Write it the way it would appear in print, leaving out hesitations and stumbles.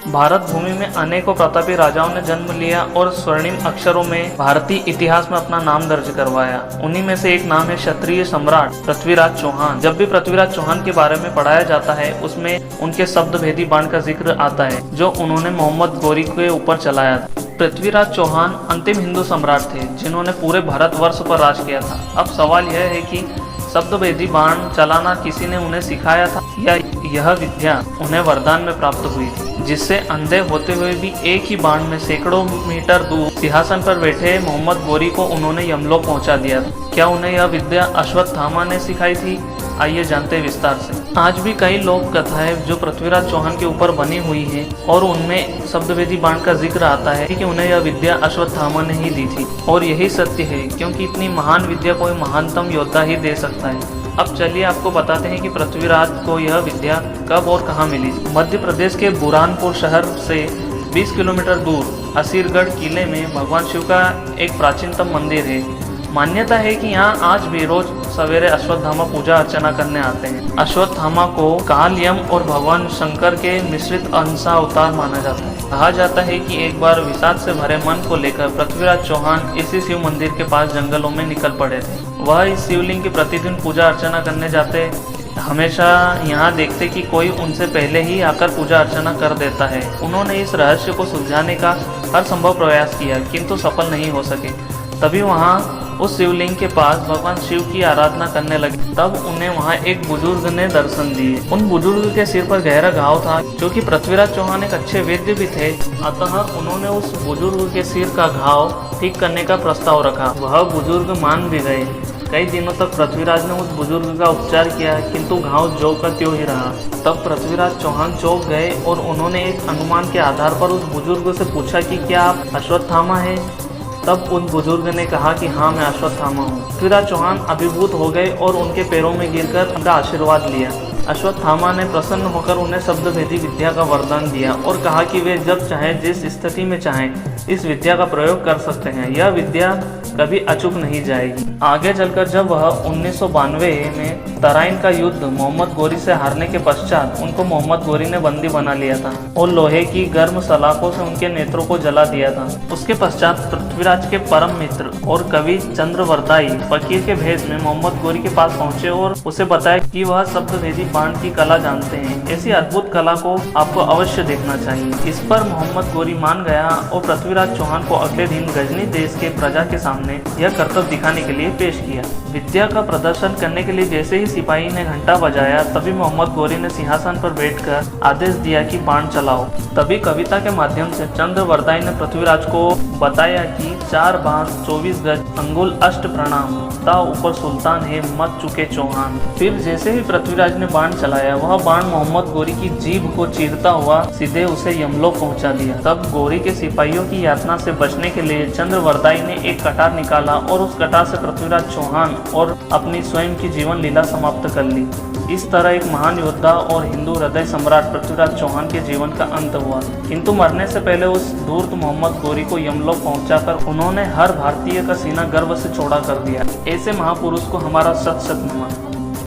भारत भूमि में अनेकों प्रतापी राजाओं ने जन्म लिया और स्वर्णिम अक्षरों में भारतीय इतिहास में अपना नाम दर्ज करवाया। उन्हीं में से एक नाम है क्षत्रिय सम्राट पृथ्वीराज चौहान। जब भी पृथ्वीराज चौहान के बारे में पढ़ाया जाता है उसमें उनके शब्द भेदी बाण का जिक्र आता है जो उन्होंने मोहम्मद गोरी के ऊपर चलाया था। पृथ्वीराज चौहान अंतिम हिंदू सम्राट थे जिन्होंने पूरे भारतवर्ष पर राज किया था। अब सवाल यह है कि शब्दभेदी बाण चलाना किसी ने उन्हें सिखाया था या यह विद्या उन्हें वरदान में प्राप्त हुई थी, जिससे अंधे होते हुए भी एक ही बाण में सैकड़ों मीटर दूर सिंहासन पर बैठे मोहम्मद गोरी को उन्होंने यमलोक पहुंचा दिया था। क्या उन्हें यह विद्या अश्वत्थामा ने सिखाई थी? आइए जानते हैं विस्तार से। आज भी कई लोक कथाएं जो पृथ्वीराज चौहान के ऊपर बनी हुई है और उनमें शब्दभेदी बाण का जिक्र आता है कि उन्हें यह विद्या अश्वत्थामा ने ही दी थी, और यही सत्य है क्योंकि इतनी महान विद्या कोई महानतम योद्धा ही दे सकता है। अब चलिए आपको बताते हैं कि पृथ्वीराज को यह विद्या कब और कहाँ मिली। मध्य प्रदेश के बुरहानपुर शहर से 20 किलोमीटर दूर असीरगढ़ किले में भगवान शिव का एक प्राचीनतम मंदिर है। मान्यता है कि यहाँ आज भी रोज सवेरे अश्वत्थामा पूजा अर्चना करने आते हैं। अश्वत्थामा को काल, यम और भगवान शंकर के मिश्रित अंश अवतार माना जाता है। कहा जाता है कि एक बार विषाद से भरे मन को लेकर पृथ्वीराज चौहान इसी शिव मंदिर के पास जंगलों में निकल पड़े थे। वह इस शिवलिंग की प्रतिदिन पूजा अर्चना करने जाते, हमेशा यहाँ देखते कि कोई उनसे पहले ही आकर पूजा अर्चना कर देता है। उन्होंने इस रहस्य को सुलझाने का हर संभव प्रयास किया किंतु सफल नहीं हो सके। तभी वहाँ उस शिवलिंग के पास भगवान शिव की आराधना करने लगे। तब उन्हें वहाँ एक बुजुर्ग ने दर्शन दिए। उन बुजुर्ग के सिर पर गहरा घाव था, जो कि पृथ्वीराज चौहान एक अच्छे वैद्य भी थे। अतः उन्होंने उस बुजुर्ग के सिर का घाव ठीक करने का प्रस्ताव रखा। वह बुजुर्ग मान भी गए। कई दिनों तक पृथ्वीराज ने उस बुजुर्ग का उपचार किया किंतु घाव ज्यों का त्यों ही रहा। तब पृथ्वीराज चौहान चौंक गए और उन्होंने एक अनुमान के आधार पर उस बुजुर्ग से पूछा कि क्या आप अश्वत्थामा है? तब उन बुजुर्ग ने कहा कि हाँ, मैं अश्वत्थामा हूँ। पृथ्वीराज चौहान अभिभूत हो गए और उनके पैरों में गिरकर उनका आशीर्वाद लिया। अश्वत्थामा ने प्रसन्न होकर उन्हें शब्दभेदी विद्या का वरदान दिया और कहा कि वे जब चाहें, जिस स्थिति में चाहें, इस विद्या का प्रयोग कर सकते हैं। यह विद्या कभी अचूक नहीं जाएगी। आगे चलकर जब वह 1992 में तराइन का युद्ध मोहम्मद गोरी से हारने के पश्चात उनको मोहम्मद गोरी ने बंदी बना लिया था और लोहे की गर्म सलाखों से उनके नेत्रों को जला दिया था। उसके पश्चात पृथ्वीराज के परम मित्र और कवि चंद्रवरदाई फकीर के भेष में मोहम्मद गोरी के पास पहुंचे और उसे बताया कि वह शब्दभेदी बाण की कला जानते हैं। ऐसी अद्भुत कला को आपको अवश्य देखना चाहिए। इस पर मोहम्मद गोरी मान गया और पृथ्वीराज चौहान को अगले दिन गजनी देश के प्रजा के सामने यह करतब दिखाने के लिए पेश किया। विद्या का प्रदर्शन करने के लिए जैसे ही सिपाही ने घंटा बजाया, तभी मोहम्मद गोरी ने सिंहासन पर बैठकर आदेश दिया कि बाण चलाओ। तभी कविता के माध्यम से चंद्रवरदाई ने पृथ्वीराज को बताया कि 4 बांस 24 गज अंगुल अष्ट प्रणाम, ता ऊपर सुल्तान है मत चुके चौहान। फिर जैसे ही पृथ्वीराज ने बाण चलाया, वह बाण मोहम्मद गोरी की जीभ को चीरता हुआ सीधे उसे यमलोक पहुंचा दिया। तब गोरी के सिपाहियों की यातना से बचने के लिए चंद्रवरदाई ने एक कटार निकाला और उस कटार से पृथ्वीराज चौहान और अपनी स्वयं की जीवन लीला समाप्त कर ली। इस तरह एक महान योद्धा और हिंदू हृदय सम्राट पृथ्वीराज चौहान के जीवन का अंत हुआ। किंतु मरने से पहले उस धूर्त मोहम्मद गोरी को यमलोक पहुंचाकर उन्होंने हर भारतीय का सीना गर्व से चौड़ा कर दिया। ऐसे महापुरुष को हमारा शत शत नमन।